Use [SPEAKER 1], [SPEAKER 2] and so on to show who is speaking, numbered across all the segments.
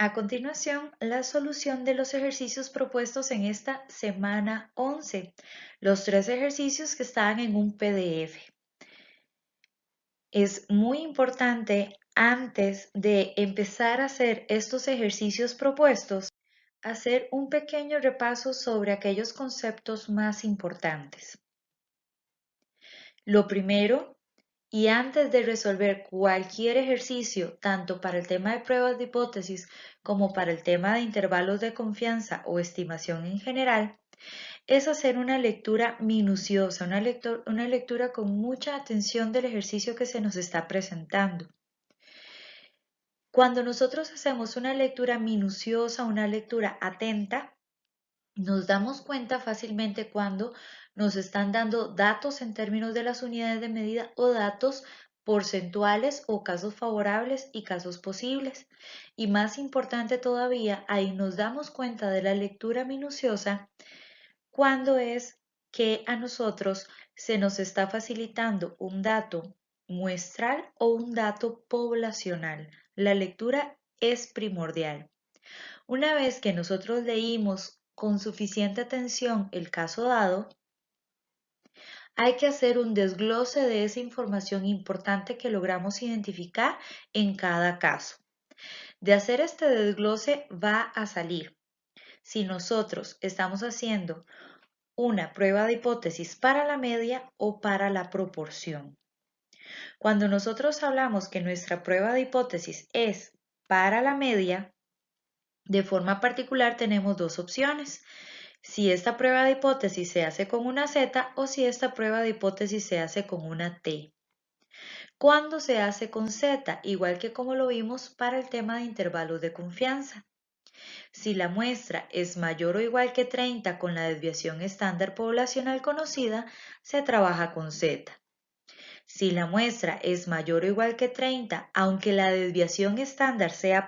[SPEAKER 1] A continuación, la solución de los ejercicios propuestos en esta semana 11, los 3 ejercicios que están en un PDF. Es muy importante, antes de empezar a hacer estos ejercicios propuestos, hacer un pequeño repaso sobre aquellos conceptos más importantes. Lo primero, y antes de resolver cualquier ejercicio, tanto para el tema de pruebas de hipótesis como para el tema de intervalos de confianza o estimación en general, es hacer una lectura minuciosa, una lectura con mucha atención del ejercicio que se nos está presentando. Cuando nosotros hacemos una lectura minuciosa, una lectura atenta, nos damos cuenta fácilmente cuando nos están dando datos en términos de las unidades de medida o datos porcentuales o casos favorables y casos posibles. Y más importante todavía, ahí nos damos cuenta de la lectura minuciosa cuando es que a nosotros se nos está facilitando un dato muestral o un dato poblacional. La lectura es primordial. Una vez que nosotros leímos con suficiente atención el caso dado, hay que hacer un desglose de esa información importante que logramos identificar en cada caso. De hacer este desglose va a salir si nosotros estamos haciendo una prueba de hipótesis para la media o para la proporción. Cuando nosotros hablamos que nuestra prueba de hipótesis es para la media, de forma particular tenemos dos opciones. Si esta prueba de hipótesis se hace con una Z o si esta prueba de hipótesis se hace con una T. ¿Cuándo se hace con Z? Igual que como lo vimos para el tema de intervalos de confianza. Si la muestra es mayor o igual que 30 con la desviación estándar poblacional conocida, se trabaja con Z. Si la muestra es mayor o igual que 30, aunque la desviación estándar sea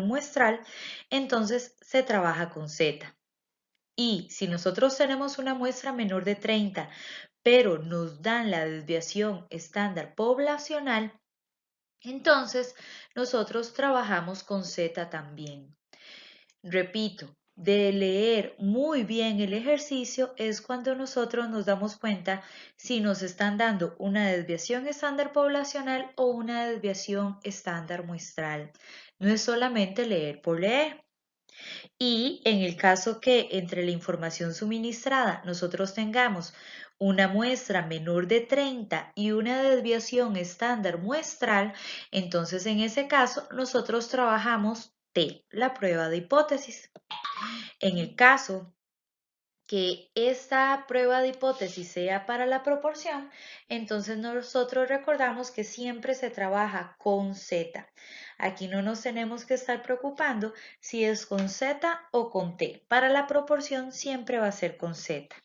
[SPEAKER 1] muestral, entonces se trabaja con Z. Y si nosotros tenemos una muestra menor de 30, pero nos dan la desviación estándar poblacional, entonces nosotros trabajamos con Z también. Repito, de leer muy bien el ejercicio es cuando nosotros nos damos cuenta si nos están dando una desviación estándar poblacional o una desviación estándar muestral. No es solamente leer por leer. Y en el caso que entre la información suministrada nosotros tengamos una muestra menor de 30 y una desviación estándar muestral, entonces en ese caso nosotros trabajamos T, la prueba de hipótesis. En el caso que esta prueba de hipótesis sea para la proporción, entonces nosotros recordamos que siempre se trabaja con Z. Aquí no nos tenemos que estar preocupando si es con Z o con T. Para la proporción siempre va a ser con Z.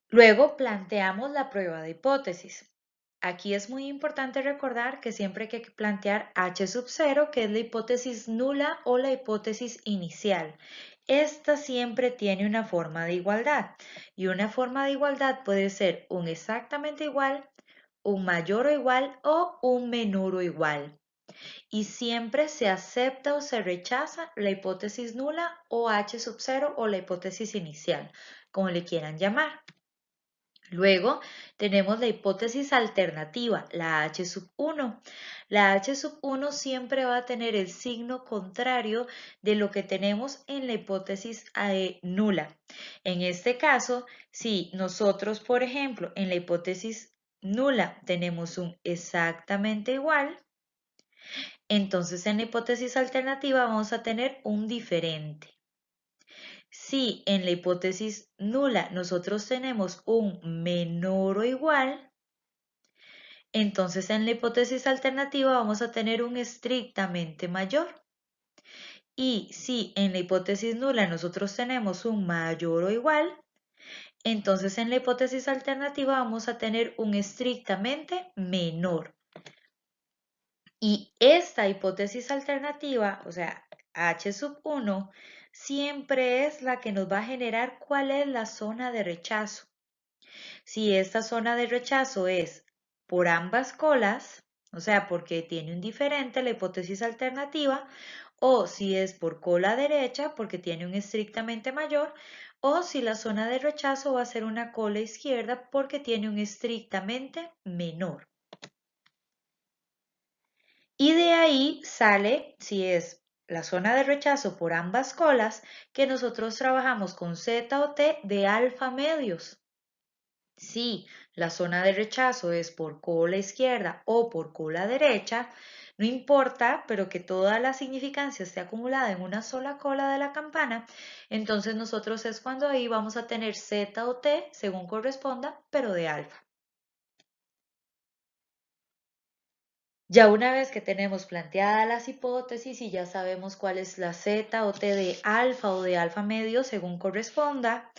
[SPEAKER 1] Luego planteamos la prueba de hipótesis. Aquí es muy importante recordar que siempre hay que plantear H sub 0, que es la hipótesis nula o la hipótesis inicial. Esta siempre tiene una forma de igualdad y una forma de igualdad puede ser un exactamente igual, un mayor o igual o un menor o igual. Y siempre se acepta o se rechaza la hipótesis nula o H sub 0 o la hipótesis inicial, como le quieran llamar. Luego tenemos la hipótesis alternativa, la H sub 1. La H sub 1 siempre va a tener el signo contrario de lo que tenemos en la hipótesis nula. En este caso, si nosotros, por ejemplo, en la hipótesis nula tenemos un exactamente igual, entonces en la hipótesis alternativa vamos a tener un diferente. Si en la hipótesis nula nosotros tenemos un menor o igual, entonces en la hipótesis alternativa vamos a tener un estrictamente mayor. Y si en la hipótesis nula nosotros tenemos un mayor o igual, entonces en la hipótesis alternativa vamos a tener un estrictamente menor. Y esta hipótesis alternativa, o sea, H sub 1, siempre es la que nos va a generar cuál es la zona de rechazo. Si esta zona de rechazo es por ambas colas, o sea, porque tiene un diferente la hipótesis alternativa, o si es por cola derecha, porque tiene un estrictamente mayor, o si la zona de rechazo va a ser una cola izquierda, porque tiene un estrictamente menor. Y de ahí sale, si es la zona de rechazo por ambas colas, que nosotros trabajamos con Z o T de alfa medios. Si la zona de rechazo es por cola izquierda o por cola derecha, no importa, pero que toda la significancia esté acumulada en una sola cola de la campana, entonces nosotros es cuando ahí vamos a tener Z o T según corresponda, pero de alfa. Ya una vez que tenemos planteadas las hipótesis y ya sabemos cuál es la Z o T de alfa o de alfa medio según corresponda,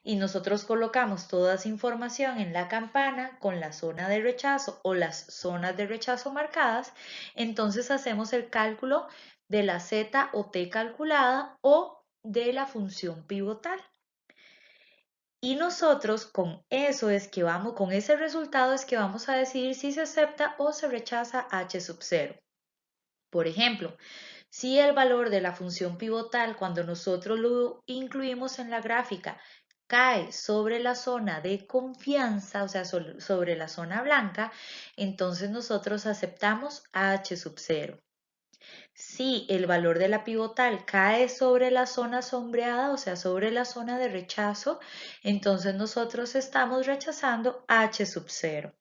[SPEAKER 1] y nosotros colocamos toda esa información en la campana con la zona de rechazo o las zonas de rechazo marcadas, entonces hacemos el cálculo de la Z o T calculada o de la función pivotal. Y nosotros con eso es que vamos, con ese resultado es que vamos a decidir si se acepta o se rechaza h sub 0. Por ejemplo, si el valor de la función pivotal cuando nosotros lo incluimos en la gráfica cae sobre la zona de confianza, o sea, sobre la zona blanca, entonces nosotros aceptamos h sub 0. Si el valor de la pivotal cae sobre la zona sombreada, o sea, sobre la zona de rechazo, entonces nosotros estamos rechazando h sub 0.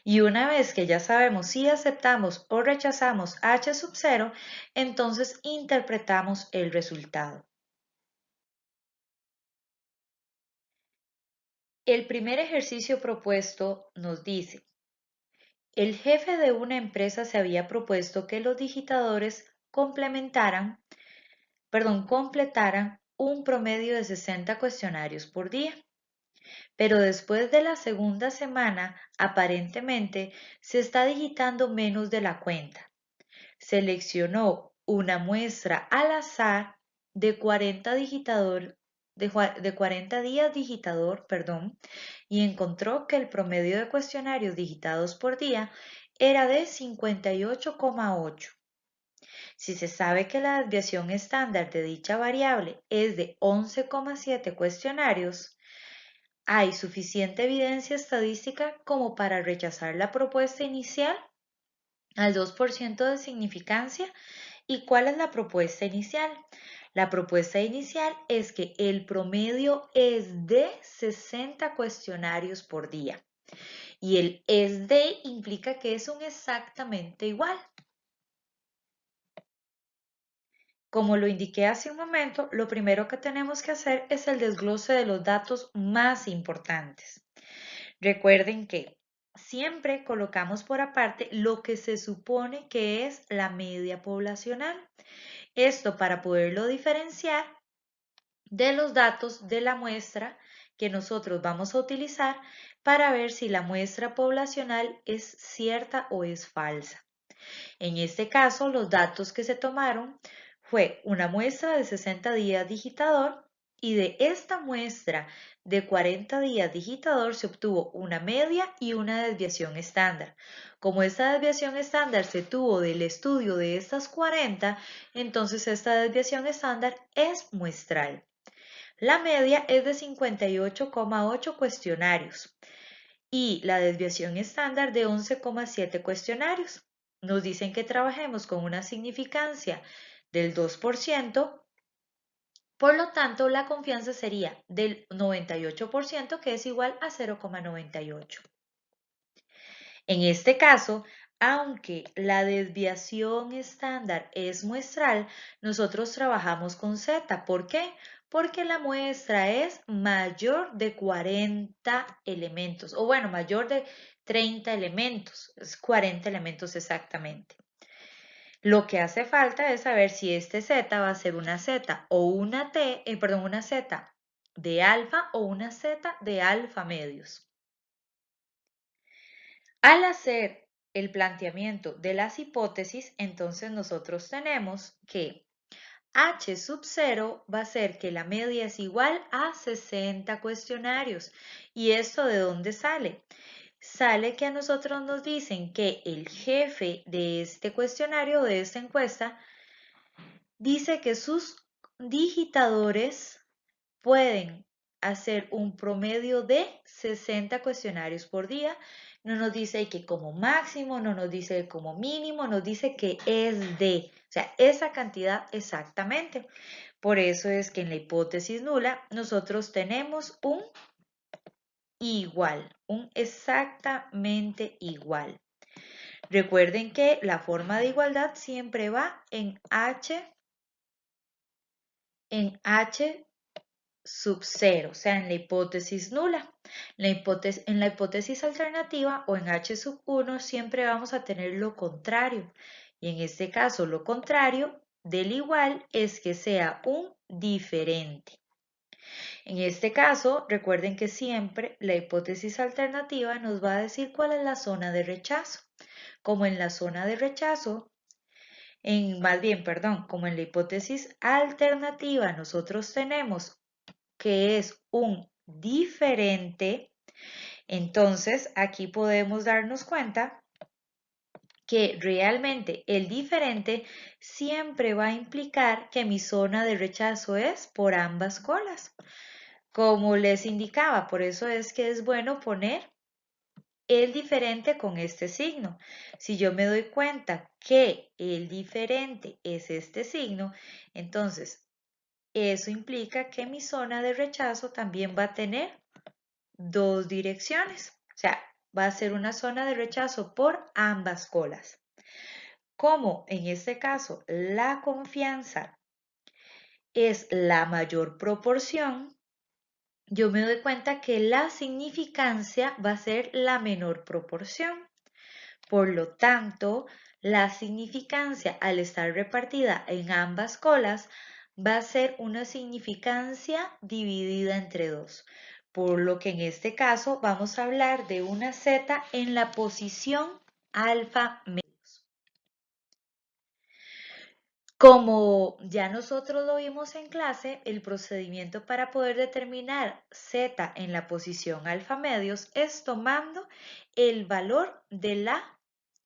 [SPEAKER 1] Y una vez que ya sabemos si aceptamos o rechazamos h sub 0, entonces interpretamos el resultado. El primer ejercicio propuesto nos dice, el jefe de una empresa se había propuesto que los digitadores completaran un promedio de 60 cuestionarios por día. Pero después de la segunda semana, aparentemente, se está digitando menos de la cuenta. Seleccionó una muestra al azar de 40 días digitador, y encontró que el promedio de cuestionarios digitados por día era de 58,8. Si se sabe que la desviación estándar de dicha variable es de 11,7 cuestionarios, ¿hay suficiente evidencia estadística como para rechazar la propuesta inicial al 2% de significancia? ¿Y cuál es la propuesta inicial? La propuesta inicial es que el promedio es de 60 cuestionarios por día. Y el es de implica que es un exactamente igual. Como lo indiqué hace un momento, lo primero que tenemos que hacer es el desglose de los datos más importantes. Recuerden que siempre colocamos por aparte lo que se supone que es la media poblacional. Esto para poderlo diferenciar de los datos de la muestra que nosotros vamos a utilizar para ver si la muestra poblacional es cierta o es falsa. En este caso, los datos que se tomaron fue una muestra de 60 días digitador y de esta muestra de 40 días digitador se obtuvo una media y una desviación estándar. Como esta desviación estándar se tuvo del estudio de estas 40, entonces esta desviación estándar es muestral. La media es de 58,8 cuestionarios y la desviación estándar de 11,7 cuestionarios. Nos dicen que trabajemos con una significancia del 2%, por lo tanto la confianza sería del 98%, que es igual a 0,98. En este caso, aunque la desviación estándar es muestral, nosotros trabajamos con Z. ¿Por qué? Porque la muestra es mayor de 40 elementos, o bueno, mayor de 30 elementos, es 40 elementos exactamente. Lo que hace falta es saber si este Z va a ser una Z o una una Z de alfa o una Z de alfa medios. Al hacer el planteamiento de las hipótesis, entonces nosotros tenemos que h sub 0 va a ser que la media es igual a 60 cuestionarios. ¿Y esto de dónde sale? sale que a nosotros nos dicen que el jefe de este cuestionario, de esta encuesta, dice que sus digitadores pueden hacer un promedio de 60 cuestionarios por día. No nos dice que como máximo, no nos dice como mínimo, nos dice que es de, o sea, esa cantidad exactamente. Por eso es que en la hipótesis nula nosotros tenemos un igual, un exactamente igual. Recuerden que la forma de igualdad siempre va en H sub 0, o sea, en la hipótesis nula. En la hipótesis alternativa o en H sub 1 siempre vamos a tener lo contrario. Y en este caso, lo contrario del igual es que sea un diferente. En este caso, recuerden que siempre la hipótesis alternativa nos va a decir cuál es la zona de rechazo. Como en la zona de rechazo, como en la hipótesis alternativa nosotros tenemos que es un diferente, entonces aquí podemos darnos cuenta que realmente el diferente siempre va a implicar que mi zona de rechazo es por ambas colas. Como les indicaba, por eso es que es bueno poner el diferente con este signo. Si yo me doy cuenta que el diferente es este signo, entonces eso implica que mi zona de rechazo también va a tener dos direcciones. O sea, va a ser una zona de rechazo por ambas colas. Como en este caso la confianza es la mayor proporción, yo me doy cuenta que la significancia va a ser la menor proporción. Por lo tanto, la significancia al estar repartida en ambas colas va a ser una significancia dividida entre dos. Por lo que en este caso vamos a hablar de una Z en la posición alfa menos. Como ya nosotros lo vimos en clase, el procedimiento para poder determinar Z en la posición alfa medios es tomando el valor de la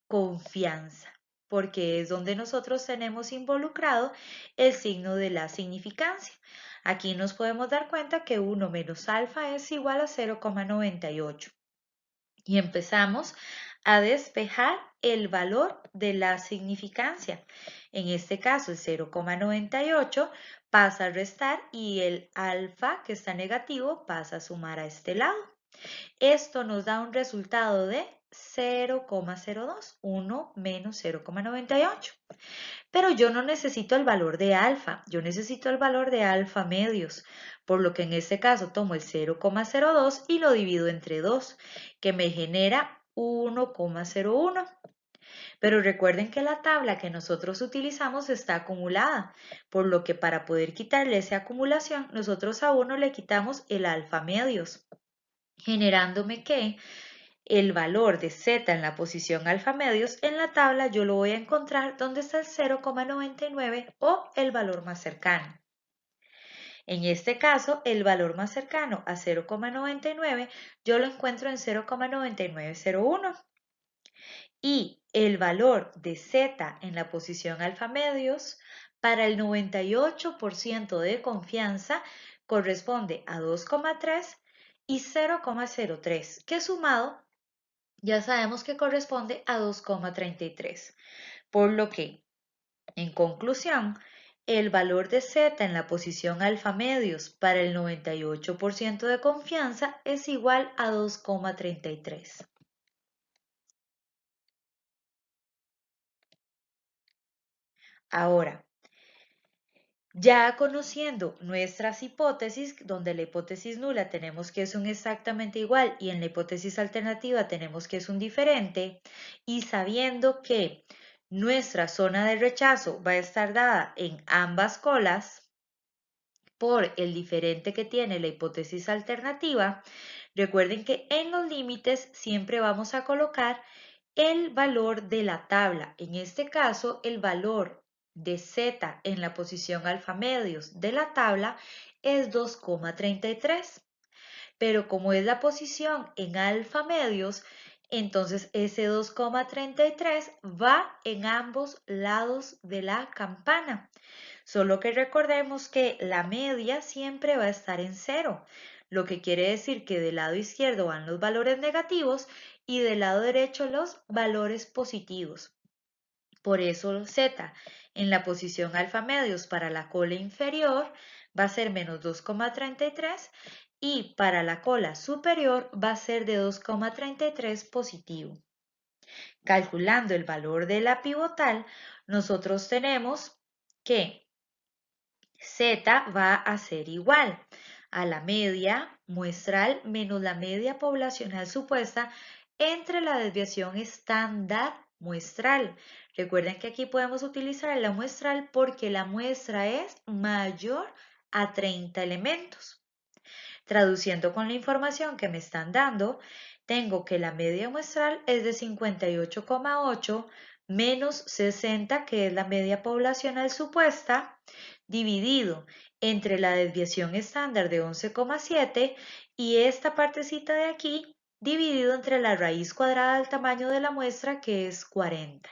[SPEAKER 1] confianza, porque es donde nosotros tenemos involucrado el signo de la significancia. Aquí nos podemos dar cuenta que 1 menos alfa es igual a 0,98. Y empezamos a despejar el valor de la significancia. En este caso, el 0,98 pasa a restar y el alfa, que está negativo, pasa a sumar a este lado. Esto nos da un resultado de 0,02, 1 menos 0,98. Pero yo no necesito el valor de alfa, yo necesito el valor de alfa medios, por lo que en este caso tomo el 0,02 y lo divido entre 2, que me genera 1,01. Pero recuerden que la tabla que nosotros utilizamos está acumulada, por lo que para poder quitarle esa acumulación, nosotros a 1 le quitamos el alfa medios, generándome que el valor de Z en la posición alfa medios en la tabla yo lo voy a encontrar donde está el 0,99 o el valor más cercano. En este caso, el valor más cercano a 0,99 yo lo encuentro en 0,9901 y el valor de Z en la posición alfa medios para el 98% de confianza corresponde a 2,3 y 0,03, que sumado ya sabemos que corresponde a 2,33. Por lo que, en conclusión, el valor de Z en la posición alfa medios para el 98% de confianza es igual a 2,33. Ahora, ya conociendo nuestras hipótesis, donde la hipótesis nula tenemos que es un exactamente igual y en la hipótesis alternativa tenemos que es un diferente, y sabiendo que nuestra zona de rechazo va a estar dada en ambas colas por el diferente que tiene la hipótesis alternativa, recuerden que en los límites siempre vamos a colocar el valor de la tabla. En este caso, el valor de Z en la posición alfa medios de la tabla es 2,33. pero como es la posición en alfa medios, entonces ese 2,33 va en ambos lados de la campana. Solo que recordemos que la media siempre va a estar en cero, lo que quiere decir que del lado izquierdo van los valores negativos y del lado derecho los valores positivos. Por eso Z en la posición alfa medios para la cola inferior va a ser menos 2,33 y para la cola superior va a ser de 2,33 positivo. Calculando el valor de la pivotal, nosotros tenemos que Z va a ser igual a la media muestral menos la media poblacional supuesta entre la desviación estándar muestral. Recuerden que aquí podemos utilizar la muestral porque la muestra es mayor a 30 elementos. Traduciendo con la información que me están dando, tengo que la media muestral es de 58,8 menos 60, que es la media poblacional supuesta, dividido entre la desviación estándar de 11,7 y esta partecita de aquí dividido entre la raíz cuadrada del tamaño de la muestra, que es 40.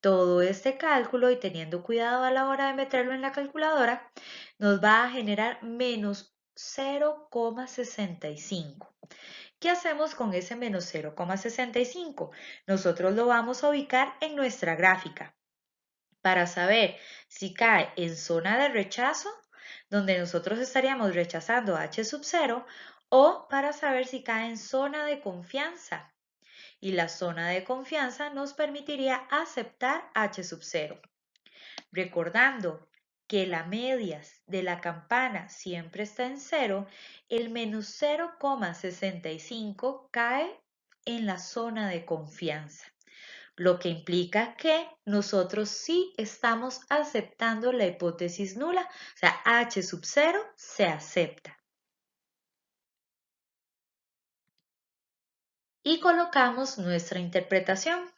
[SPEAKER 1] Todo este cálculo, y teniendo cuidado a la hora de meterlo en la calculadora, nos va a generar menos 0,65. ¿Qué hacemos con ese menos 0,65? Nosotros lo vamos a ubicar en nuestra gráfica para saber si cae en zona de rechazo, donde nosotros estaríamos rechazando H sub 0, o para saber si cae en zona de confianza. Y la zona de confianza nos permitiría aceptar H sub 0. Recordando que la media de la campana siempre está en 0, el menos 0,65 cae en la zona de confianza, lo que implica que nosotros sí estamos aceptando la hipótesis nula, o sea, H sub 0 se acepta. Y colocamos nuestra interpretación.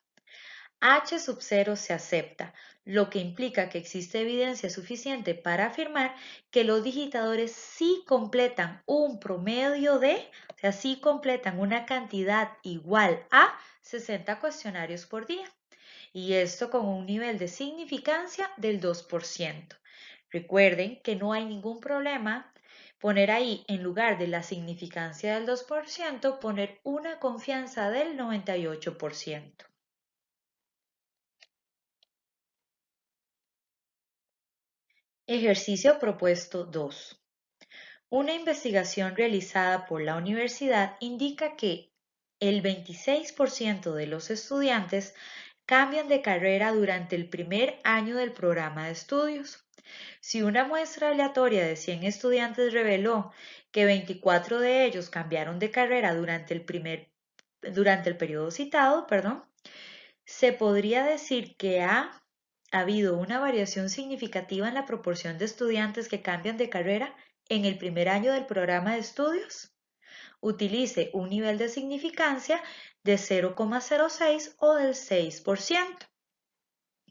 [SPEAKER 1] H sub 0 se acepta, lo que implica que existe evidencia suficiente para afirmar que los digitadores sí completan un promedio de, o sea, sí completan una cantidad igual a 60 cuestionarios por día, y esto con un nivel de significancia del 2%. Recuerden que no hay ningún problema poner ahí, en lugar de la significancia del 2%, poner una confianza del 98%. Ejercicio propuesto 2. Una investigación realizada por la universidad indica que el 26% de los estudiantes cambian de carrera durante el primer año del programa de estudios. Si una muestra aleatoria de 100 estudiantes reveló que 24 de ellos cambiaron de carrera durante el periodo citado, se podría decir que ha habido una variación significativa en la proporción de estudiantes que cambian de carrera en el primer año del programa de estudios. Utilice un nivel de significancia de 0,06 o del 6%.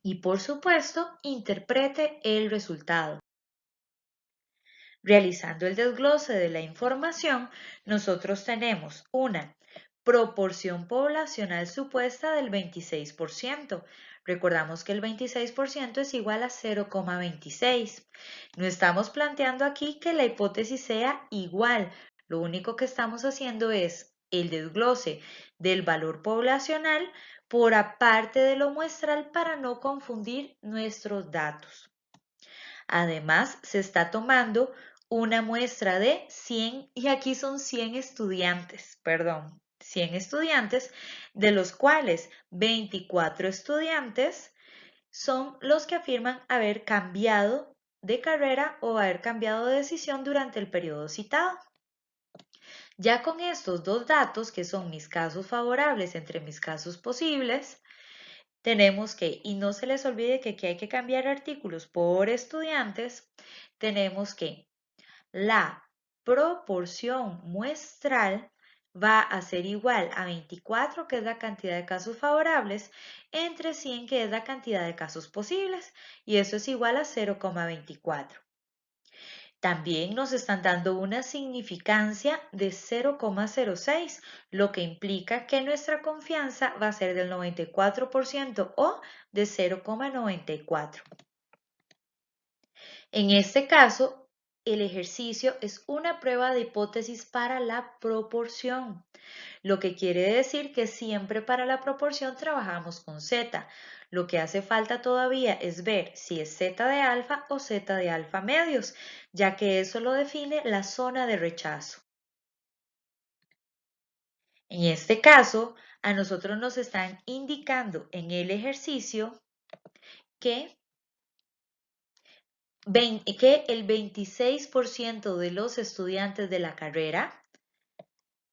[SPEAKER 1] Y por supuesto, interprete el resultado. Realizando el desglose de la información, nosotros tenemos una proporción poblacional supuesta del 26%. Recordamos que el 26% es igual a 0,26. No estamos planteando aquí que la hipótesis sea igual. Lo único que estamos haciendo es el desglose del valor poblacional por aparte de lo muestral para no confundir nuestros datos. Además, se está tomando una muestra de 100, y aquí son 100 estudiantes, 100 estudiantes, de los cuales 24 estudiantes son los que afirman haber cambiado de carrera o haber cambiado de decisión durante el periodo citado. Ya con estos dos datos, que son mis casos favorables entre mis casos posibles, tenemos que, y no se les olvide que aquí hay que cambiar artículos por estudiantes, tenemos que la proporción muestral va a ser igual a 24, que es la cantidad de casos favorables, entre 100, que es la cantidad de casos posibles, y eso es igual a 0,24. También nos están dando una significancia de 0,06, lo que implica que nuestra confianza va a ser del 94% o de 0,94. En este caso, el ejercicio es una prueba de hipótesis para la proporción, lo que quiere decir que siempre para la proporción trabajamos con Z. Lo que hace falta todavía es ver si es Z de alfa o Z de alfa medios, ya que eso lo define la zona de rechazo. En este caso, a nosotros nos están indicando en el ejercicio que el 26% de los estudiantes de la carrera,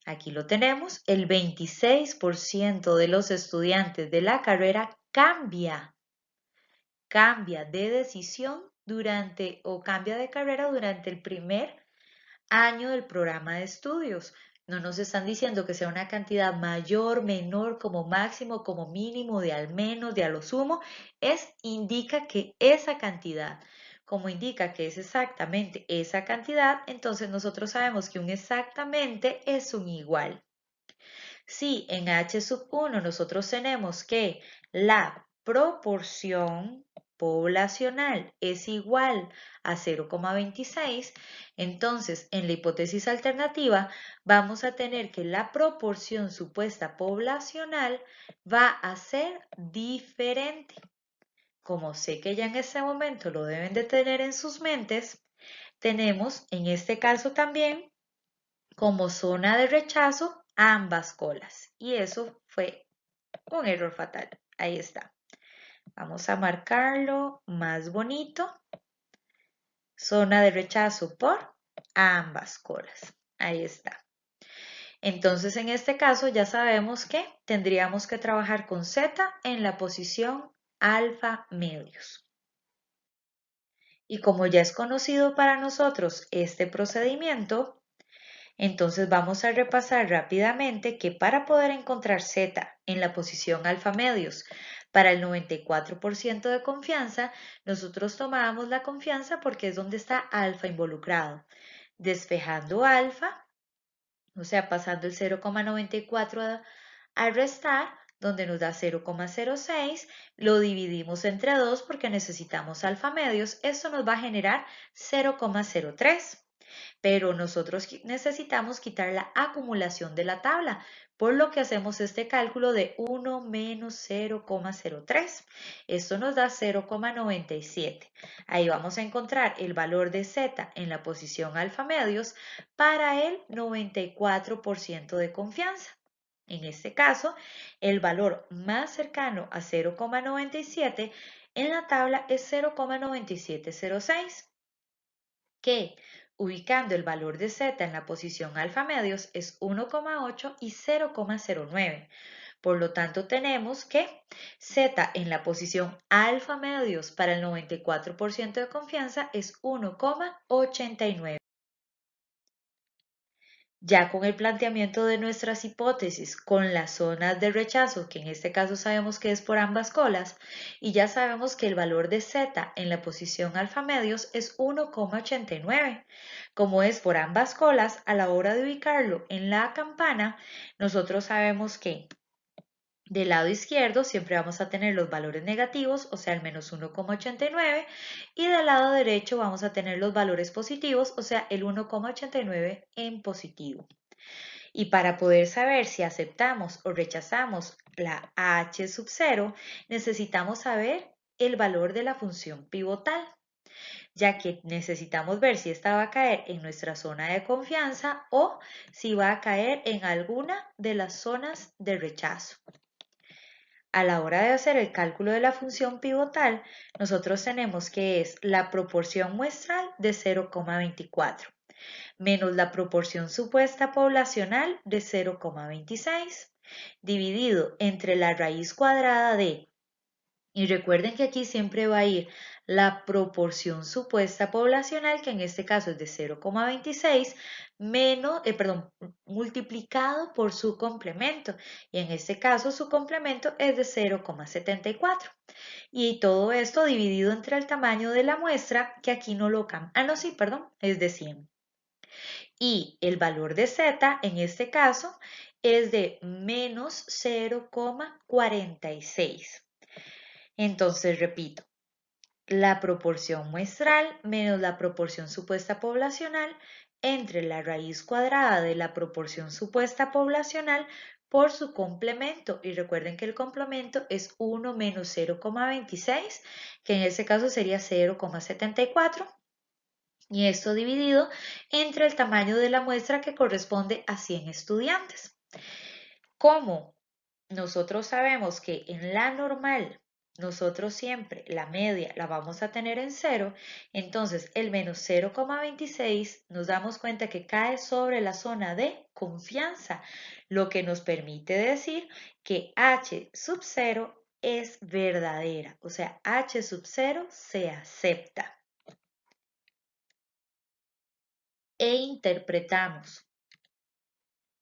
[SPEAKER 1] aquí lo tenemos, el 26% de los estudiantes de la carrera cambia de decisión cambia de carrera durante el primer año del programa de estudios. No nos están diciendo que sea una cantidad mayor, menor, como máximo, como mínimo, de al menos, de a lo sumo. Indica que esa cantidad, como indica que es exactamente esa cantidad, entonces nosotros sabemos que un exactamente es un igual. Si en H sub 1 nosotros tenemos que la proporción poblacional es igual a 0,26, entonces en la hipótesis alternativa vamos a tener que la proporción supuesta poblacional va a ser diferente. Como sé que ya en este momento lo deben de tener en sus mentes, tenemos en este caso también como zona de rechazo ambas colas. Y eso fue un error fatal. Ahí está. Vamos a marcarlo más bonito. Zona de rechazo por ambas colas. Ahí está. Entonces, en este caso ya sabemos que tendríamos que trabajar con Z en la posición alfa medios. Y como ya es conocido para nosotros este procedimiento, entonces vamos a repasar rápidamente que para poder encontrar Z en la posición alfa medios para el 94% de confianza, nosotros tomábamos la confianza porque es donde está alfa involucrado. Despejando alfa, o sea, pasando el 0,94 a restar, donde nos da 0,06, lo dividimos entre 2 porque necesitamos alfa medios, esto nos va a generar 0,03. Pero nosotros necesitamos quitar la acumulación de la tabla, por lo que hacemos este cálculo de 1 menos 0,03. Esto nos da 0,97. Ahí vamos a encontrar el valor de Z en la posición alfa medios para el 94% de confianza. En este caso, el valor más cercano a 0,97 en la tabla es 0,9706, que ubicando el valor de Z en la posición alfa medios es 1,8 y 0,09. Por lo tanto, tenemos que Z en la posición alfa medios para el 94% de confianza es 1,89. Ya con el planteamiento de nuestras hipótesis, con las zonas de rechazo, que en este caso sabemos que es por ambas colas, y ya sabemos que el valor de Z en la posición alfa medios es 1,89. Como es por ambas colas, a la hora de ubicarlo en la campana, nosotros sabemos que del lado izquierdo siempre vamos a tener los valores negativos, o sea, el menos 1,89, y del lado derecho vamos a tener los valores positivos, o sea, el 1,89 en positivo. Y para poder saber si aceptamos o rechazamos la H sub 0, necesitamos saber el valor de la función pivotal, ya que necesitamos ver si esta va a caer en nuestra zona de confianza o si va a caer en alguna de las zonas de rechazo. A la hora de hacer el cálculo de la función pivotal, nosotros tenemos que es la proporción muestral de 0,24 menos la proporción supuesta poblacional de 0,26 dividido entre la raíz cuadrada de Y recuerden que aquí siempre va a ir la proporción supuesta poblacional, que en este caso es de 0,26, multiplicado por su complemento. Y en este caso su complemento es de 0,74. Y todo esto dividido entre el tamaño de la muestra, que aquí no lo cambia. Ah, no, sí, perdón, es de 100. Y el valor de z en este caso es de menos 0,46. Entonces, repito, la proporción muestral menos la proporción supuesta poblacional entre la raíz cuadrada de la proporción supuesta poblacional por su complemento. Y recuerden que el complemento es 1 menos 0,26, que en este caso sería 0,74. Y esto dividido entre el tamaño de la muestra, que corresponde a 100 estudiantes. Como nosotros sabemos que en la normal nosotros siempre la media la vamos a tener en 0, entonces el menos 0,26 nos damos cuenta que cae sobre la zona de confianza, lo que nos permite decir que h sub 0 es verdadera, o sea, h sub 0 se acepta. E interpretamos.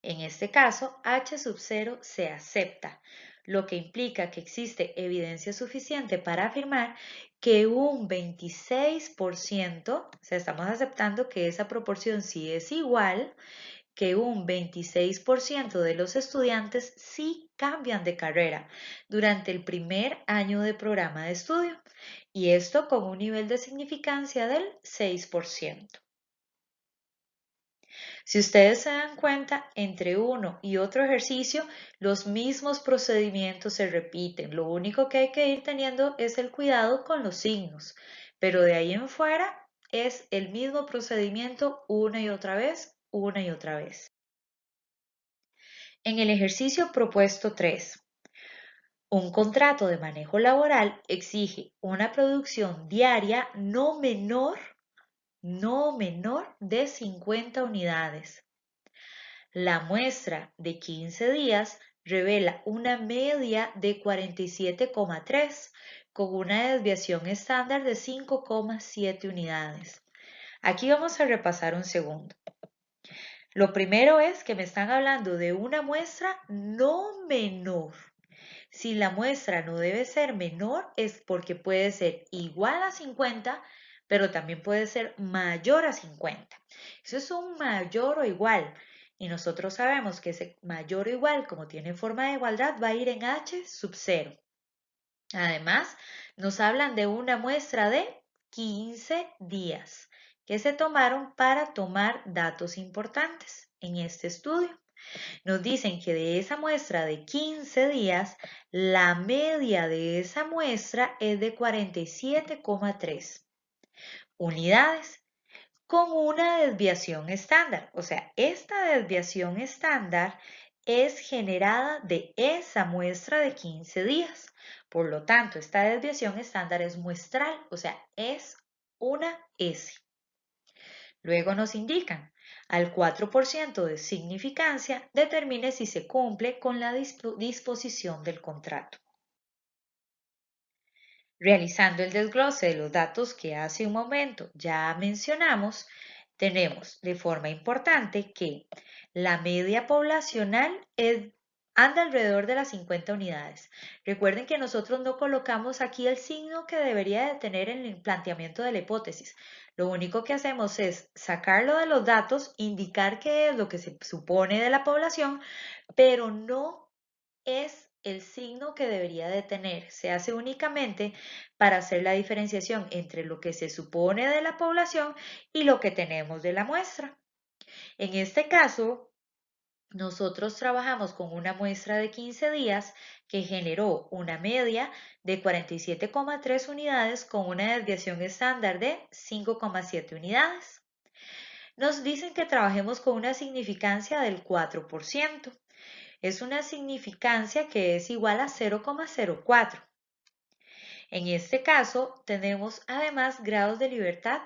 [SPEAKER 1] En este caso, h sub 0 se acepta, lo que implica que existe evidencia suficiente para afirmar que un 26%, o sea, estamos aceptando que esa proporción sí es igual, que un 26% de los estudiantes sí cambian de carrera durante el primer año de programa de estudio, y esto con un nivel de significancia del 6%. Si ustedes se dan cuenta, entre uno y otro ejercicio, los mismos procedimientos se repiten. Lo único que hay que ir teniendo es el cuidado con los signos, pero de ahí en fuera es el mismo procedimiento una y otra vez, una y otra vez. En el ejercicio propuesto 3, un contrato de manejo laboral exige una producción diaria no menor de 50 unidades. La muestra de 15 días revela una media de 47,3 con una desviación estándar de 5,7 unidades. Aquí vamos a repasar un segundo. Lo primero es que me están hablando de una muestra no menor. Si la muestra no debe ser menor es porque puede ser igual a 50, pero también puede ser mayor a 50. Eso es un mayor o igual. Y nosotros sabemos que ese mayor o igual, como tiene forma de igualdad, va a ir en h sub 0. Además, nos hablan de una muestra de 15 días que se tomaron para tomar datos importantes en este estudio. Nos dicen que de esa muestra de 15 días, la media de esa muestra es de 47,3 unidades con una desviación estándar. O sea, esta desviación estándar es generada de esa muestra de 15 días. Por lo tanto, esta desviación estándar es muestral, o sea, es una S. Luego nos indican, al 4% de significancia, determine si se cumple con la disposición del contrato. Realizando el desglose de los datos que hace un momento ya mencionamos, tenemos de forma importante que la media poblacional anda alrededor de las 50 unidades. Recuerden que nosotros no colocamos aquí el signo que debería de tener en el planteamiento de la hipótesis. Lo único que hacemos es sacarlo de los datos, indicar qué es lo que se supone de la población, pero no es el signo que debería de tener. Se hace únicamente para hacer la diferenciación entre lo que se supone de la población y lo que tenemos de la muestra. En este caso, nosotros trabajamos con una muestra de 15 días que generó una media de 47,3 unidades con una desviación estándar de 5,7 unidades. Nos dicen que trabajemos con una significancia del 4%. Es una significancia que es igual a 0,04. En este caso, tenemos además grados de libertad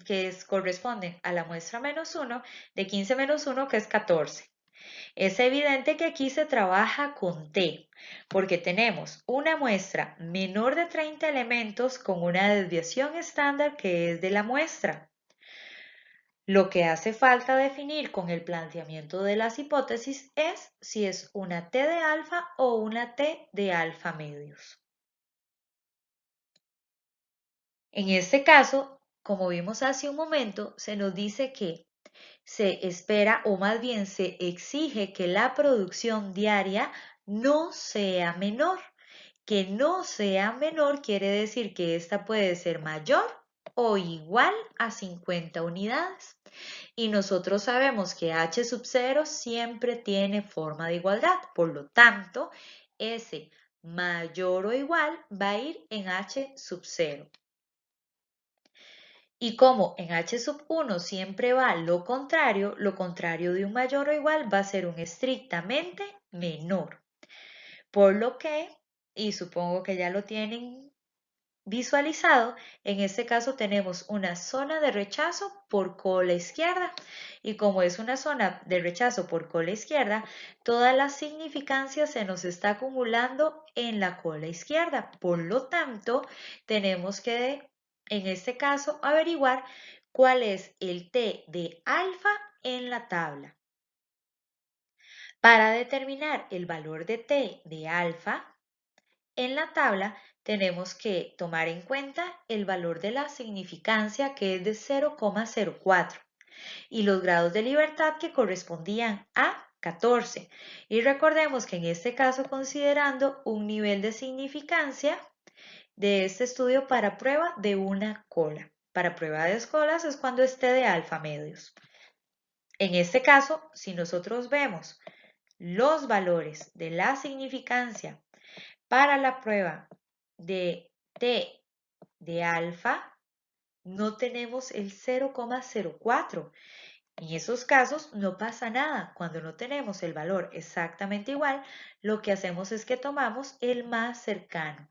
[SPEAKER 1] que corresponden a la muestra menos 1 de 15 menos 1, que es 14. Es evidente que aquí se trabaja con T, porque tenemos una muestra menor de 30 elementos con una desviación estándar que es de la muestra. Lo que hace falta definir con el planteamiento de las hipótesis es si es una T de alfa o una T de alfa medios. En este caso, como vimos hace un momento, se nos dice que se espera o más bien se exige que la producción diaria no sea menor. Que no sea menor quiere decir que esta puede ser mayor o igual a 50 unidades. Y nosotros sabemos que h sub 0 siempre tiene forma de igualdad. Por lo tanto, ese mayor o igual va a ir en h sub 0. Y como en h sub 1 siempre va lo contrario de un mayor o igual va a ser un estrictamente menor. Por lo que, y supongo que ya lo tienen visualizado, en este caso tenemos una zona de rechazo por cola izquierda. Y como es una zona de rechazo por cola izquierda, toda la significancia se nos está acumulando en la cola izquierda. Por lo tanto, tenemos que, en este caso, averiguar cuál es el T de alfa en la tabla. Para determinar el valor de T de alfa, en la tabla tenemos que tomar en cuenta el valor de la significancia que es de 0,04 y los grados de libertad que correspondían a 14. Y recordemos que en este caso considerando un nivel de significancia de este estudio para prueba de una cola. Para prueba de escolas es cuando esté de alfa medios. En este caso, si nosotros vemos los valores de la significancia para la prueba de T de alfa, no tenemos el 0,04. En esos casos no pasa nada. Cuando no tenemos el valor exactamente igual, lo que hacemos es que tomamos el más cercano.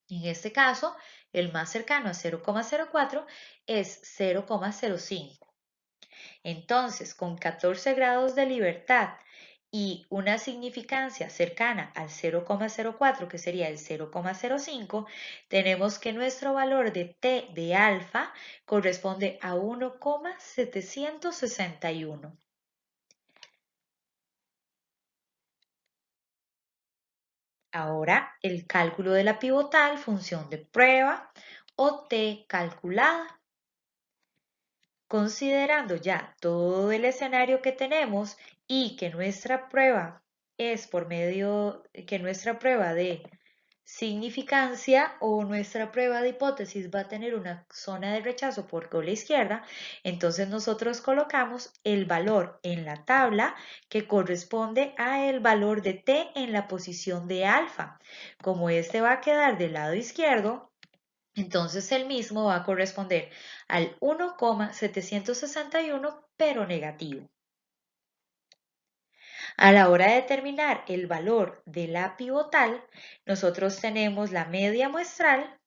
[SPEAKER 1] En este caso, el más cercano a 0,04 es 0,05. Entonces, con 14 grados de libertad y una significancia cercana al 0,04, que sería el 0,05, tenemos que nuestro valor de T de alfa corresponde a 1,761. Ahora, el cálculo de la pivotal, función de prueba o T calculada. Considerando ya todo el escenario que tenemos y que nuestra prueba es por medio, que nuestra prueba de significancia o nuestra prueba de hipótesis va a tener una zona de rechazo por cola izquierda, entonces nosotros colocamos el valor en la tabla que corresponde a el valor de T en la posición de alfa. Como este va a quedar del lado izquierdo, entonces el mismo va a corresponder al 1,761 pero negativo. A la hora de determinar el valor de la pivotal, nosotros tenemos la media muestral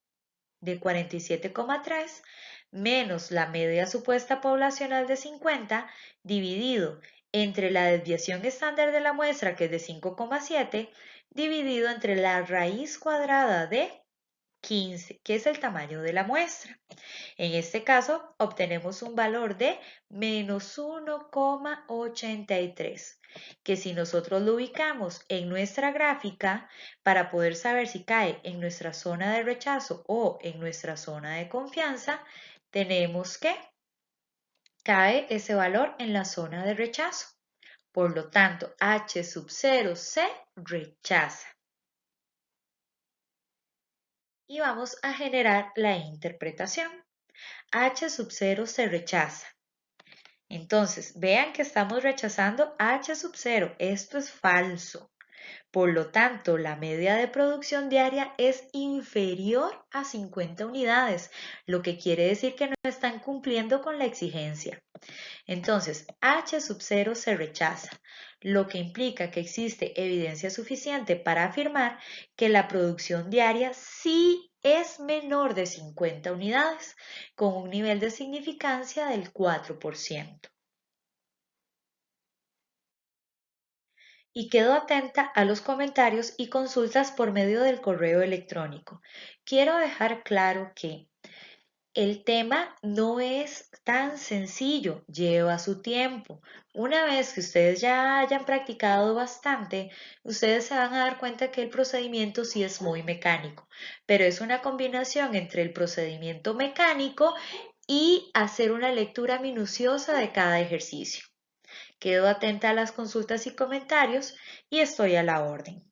[SPEAKER 1] de 47,3 menos la media supuesta poblacional de 50 dividido entre la desviación estándar de la muestra que es de 5,7 dividido entre la raíz cuadrada de 15, que es el tamaño de la muestra. En este caso, obtenemos un valor de menos 1,83, que si nosotros lo ubicamos en nuestra gráfica, para poder saber si cae en nuestra zona de rechazo o en nuestra zona de confianza, tenemos que cae ese valor en la zona de rechazo. Por lo tanto, H sub 0 se rechaza. Y vamos a generar la interpretación. H sub 0 se rechaza. Entonces, vean que estamos rechazando H sub 0. Esto es falso. Por lo tanto, la media de producción diaria es inferior a 50 unidades, lo que quiere decir que no están cumpliendo con la exigencia. Entonces, H sub 0 se rechaza, lo que implica que existe evidencia suficiente para afirmar que la producción diaria sí es menor de 50 unidades, con un nivel de significancia del 4%. y quedo atenta a los comentarios y consultas por medio del correo electrónico. Quiero dejar claro que el tema no es tan sencillo, lleva su tiempo. Una vez que ustedes ya hayan practicado bastante, ustedes se van a dar cuenta que el procedimiento sí es muy mecánico, pero es una combinación entre el procedimiento mecánico y hacer una lectura minuciosa de cada ejercicio. Quedo atenta a las consultas y comentarios y estoy a la orden.